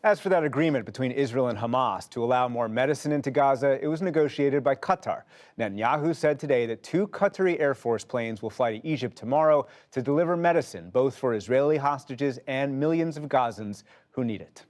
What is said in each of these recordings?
As for that agreement between Israel and Hamas to allow more medicine into Gaza, it was negotiated by Qatar. Netanyahu said today that 2 Qatari Air Force planes will fly to Egypt tomorrow to deliver medicine, both for Israeli hostages and millions of Gazans who need it.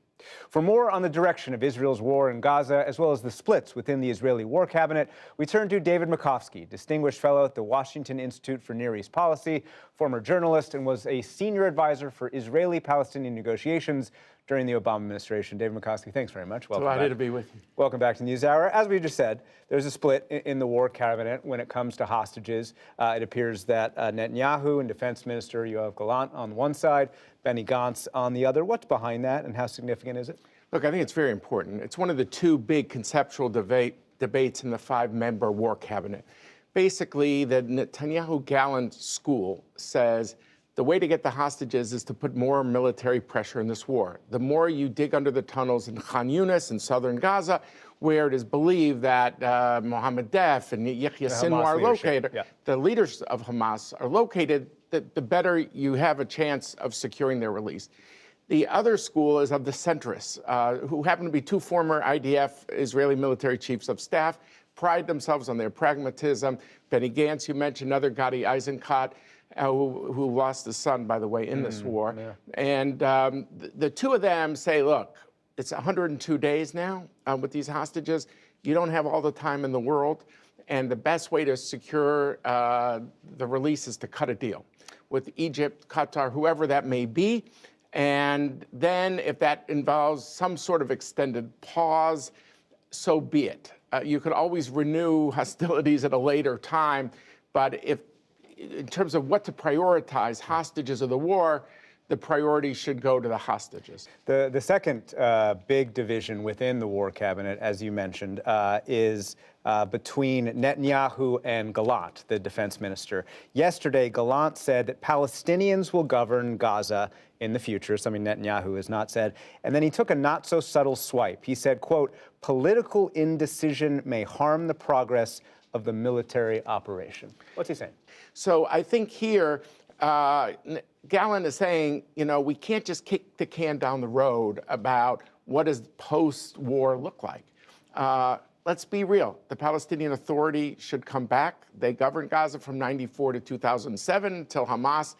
For more on the direction of Israel's war in Gaza, as well as the splits within the Israeli War Cabinet, we turn to David Makovsky, Distinguished Fellow at the Washington Institute for Near East Policy, former journalist, and was a senior advisor for Israeli-Palestinian negotiations during the Obama administration. David Makovsky, thanks very much. Welcome Delighted to be with you. Welcome back to NewsHour. As we just said, there's a split in the War Cabinet when it comes to hostages. It appears that Netanyahu and Defense Minister Yoav Gallant on one side, Benny Gantz on the other. What's behind that, and how significant is it? Look, I think it's very important. It's one of the 2 big conceptual debates in the 5-member War Cabinet. Basically, the Netanyahu-Gallant school says the way to get the hostages is to put more military pressure in this war. The more you dig under the tunnels in Khan Yunis in southern Gaza, where it is believed that Mohammed Deif and Yahya Sinwar are located, the leaders of Hamas are located, the better you have a chance of securing their release. The other school is of the centrists, who happen to be 2 former IDF Israeli military chiefs of staff, pride themselves on their pragmatism. Benny Gantz, you mentioned, another Gadi Eisenkot, who lost his son, by the way, in this war. Yeah. And the 2 of them say, look, it's 102 days now with these hostages. You don't have all the time in the world. And the best way to secure the release is to cut a deal with Egypt, Qatar, whoever that may be. And then if that involves some sort of extended pause, so be it. You could always renew hostilities at a later time. But if, in terms of what to prioritize, hostages or the war, the priority should go to the hostages. The second big division within the War Cabinet, as you mentioned, is between Netanyahu and Gallant, the defense minister. Yesterday, Gallant said that Palestinians will govern Gaza in the future, something Netanyahu has not said. And then he took a not-so-subtle swipe. He said, quote, political indecision may harm the progress of the military operation. What's he saying? So I think here, Gallant is saying, you know, we can't just kick the can down the road about what does post-war look like. Let's be real. The Palestinian Authority should come back. They governed Gaza from 94 to 2007 until Hamas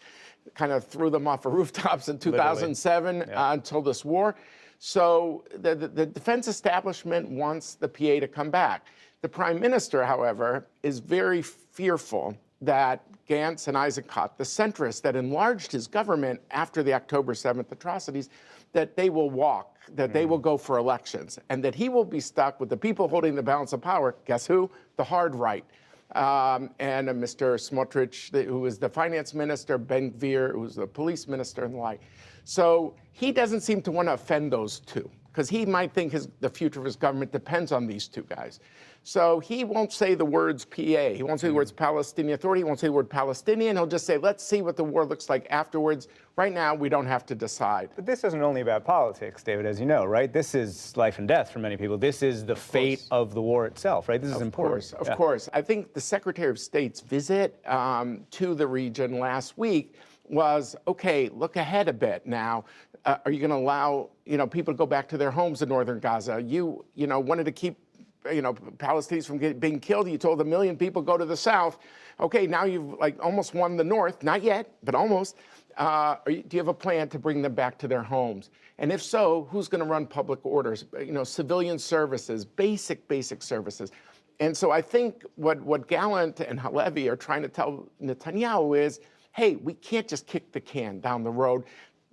kind of threw them off the rooftops in 2007 until this war. So the defense establishment wants the PA to come back. The prime minister, however, is very fearful that Gantz and Eisenkot, the centrists that enlarged his government after the October 7th atrocities, that they will walk, that they will go for elections, and that he will be stuck with the people holding the balance of power. Guess who? The hard right. And Mr. Smotrich, who is the finance minister, Ben Gvir, who's the police minister, and the like. So he doesn't seem to want to offend those 2, because he might think the future of his government depends on these 2 guys. So he won't say the words PA. He won't say the words Palestinian Authority. He won't say the word Palestinian. He'll just say, let's see what the war looks like afterwards. Right now, we don't have to decide. But this isn't only about politics, David, as you know, right? This is life and death for many people. This is the fate of the war itself, right? This is important. Of course. I think the Secretary of State's visit to the region last week was, okay, look ahead a bit now. Are you going to allow, people to go back to their homes in northern Gaza? You wanted to keep, Palestinians from being killed. You told 1 million people go to the south. Okay, now you've almost won the north. Not yet, but almost. Do you have a plan to bring them back to their homes? And if so, who's going to run public orders? Civilian services, basic services. And so I think what Gallant and Halevi are trying to tell Netanyahu is, hey, we can't just kick the can down the road.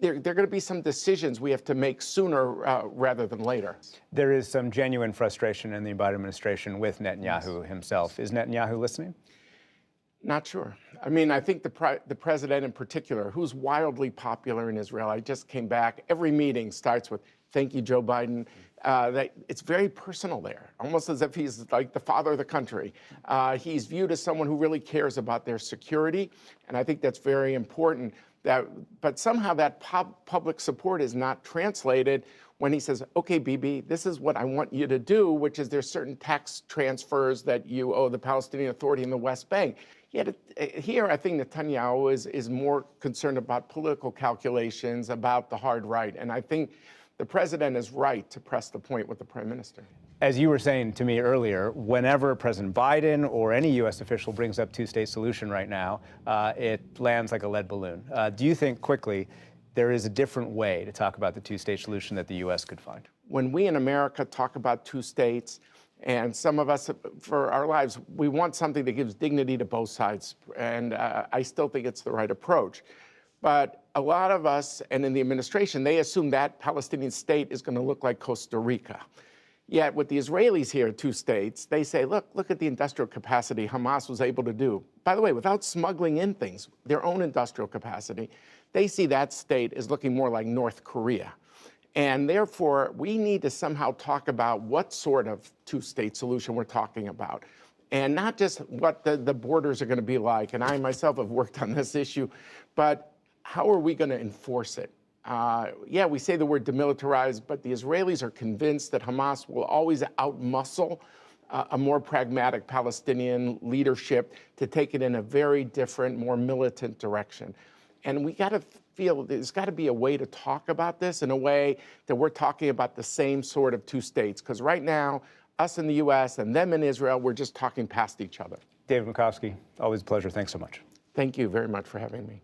There are going to be some decisions we have to make sooner rather than later. There is some genuine frustration in the Biden administration with Netanyahu himself. Is Netanyahu listening? Not sure. I mean, I think the president in particular, who's wildly popular in Israel, I just came back. Every meeting starts with, thank you, Joe Biden. It's very personal there, almost as if he's like the father of the country. He's viewed as someone who really cares about their security, and I think that's very important. But somehow that public support is not translated when he says, okay, Bibi, this is what I want you to do, which is there's certain tax transfers that you owe the Palestinian Authority in the West Bank. Yet here, I think Netanyahu is more concerned about political calculations, about the hard right. And I think the president is right to press the point with the prime minister. As you were saying to me earlier, whenever President Biden or any U.S. official brings up two-state solution right now, it lands like a lead balloon. Do you think, quickly, there is a different way to talk about the two-state solution that the U.S. could find? When we in America talk about two states, and some of us, for our lives, we want something that gives dignity to both sides. And I still think it's the right approach. But a lot of us, and in the administration, they assume that Palestinian state is going to look like Costa Rica. Yet with the Israelis here, two states, they say, look at the industrial capacity Hamas was able to do. By the way, without smuggling in things, their own industrial capacity, they see that state as looking more like North Korea. And therefore, we need to somehow talk about what sort of two-state solution we're talking about. And not just what the borders are going to be like. And I myself have worked on this issue. But how are we going to enforce it? Yeah, we say the word demilitarized, but the Israelis are convinced that Hamas will always outmuscle a more pragmatic Palestinian leadership to take it in a very different, more militant direction. And we got to feel there's got to be a way to talk about this in a way that we're talking about the same sort of two states. Because right now, us in the U.S. and them in Israel, we're just talking past each other. David Makovsky, always a pleasure. Thanks so much. Thank you very much for having me.